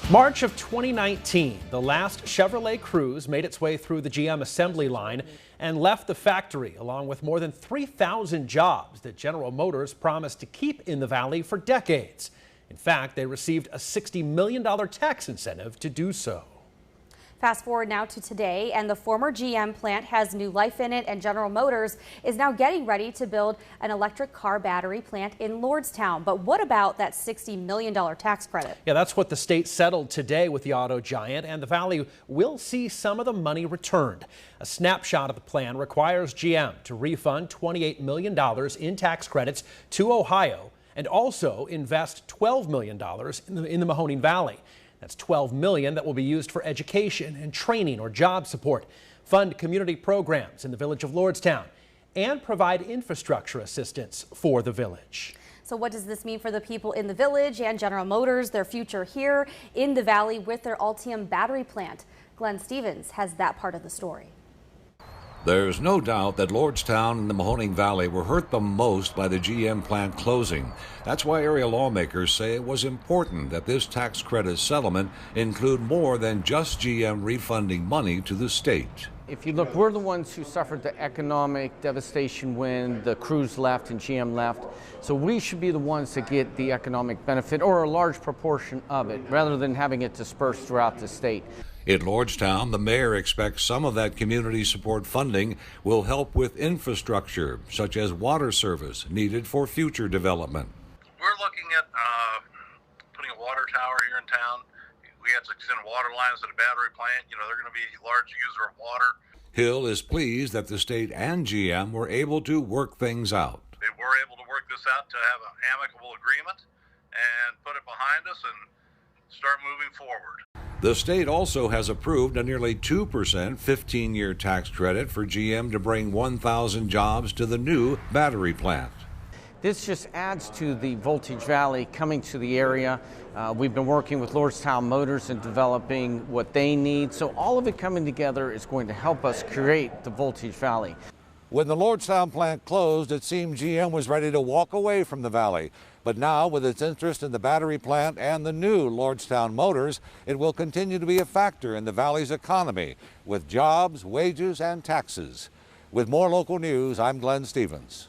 March of 2019, the last Chevrolet Cruze made its way through the GM assembly line and left the factory, along with more than 3,000 jobs that General Motors promised to keep in the valley for decades. In fact, they received a $60 million tax incentive to do so. Fast forward now to today, and the former GM plant has new life in it, and General Motors is now getting ready to build an electric car battery plant in Lordstown. But what about that $60 million tax credit? Yeah, that's what the state settled today with the auto giant, and the valley will see some of the money returned. A snapshot of the plan requires GM to refund $28 million in tax credits to Ohio and also invest $12 million in the Mahoning Valley. That's $12 million that will be used for education and training or job support, fund community programs in the village of Lordstown, and provide infrastructure assistance for the village. So what does this mean for the people in the village and General Motors, their future here in the valley with their Ultium battery plant? Glenn Stevens has that part of the story. There's no doubt that Lordstown and the Mahoning Valley were hurt the most by the GM plant closing. That's why area lawmakers say it was important that this tax credit settlement include more than just GM refunding money to the state. If you look, we're the ones who suffered the economic devastation when the Cruze left and GM left. So we should be the ones to get the economic benefit, or a large proportion of it, rather than having it dispersed throughout the state. In Lordstown, the mayor expects some of that community support funding will help with infrastructure, such as water service needed for future development. We're looking at putting a water tower here in town. We have to extend water lines to the battery plant. You know, they're going to be a large user of water. Hill is pleased that the state and GM were able to work things out. They were able to work this out to have an amicable agreement and put it behind us and start moving forward. The state also has approved a nearly 2% 15-year tax credit for GM to bring 1,000 jobs to the new battery plant. This just adds to the Voltage Valley coming to the area. We've been working with Lordstown Motors and developing what they need. So all of it coming together is going to help us create the Voltage Valley. When the Lordstown plant closed, it seemed GM was ready to walk away from the valley. But now, with its interest in the battery plant and the new Lordstown Motors, it will continue to be a factor in the valley's economy with jobs, wages, and taxes. With more local news, I'm Glenn Stevens.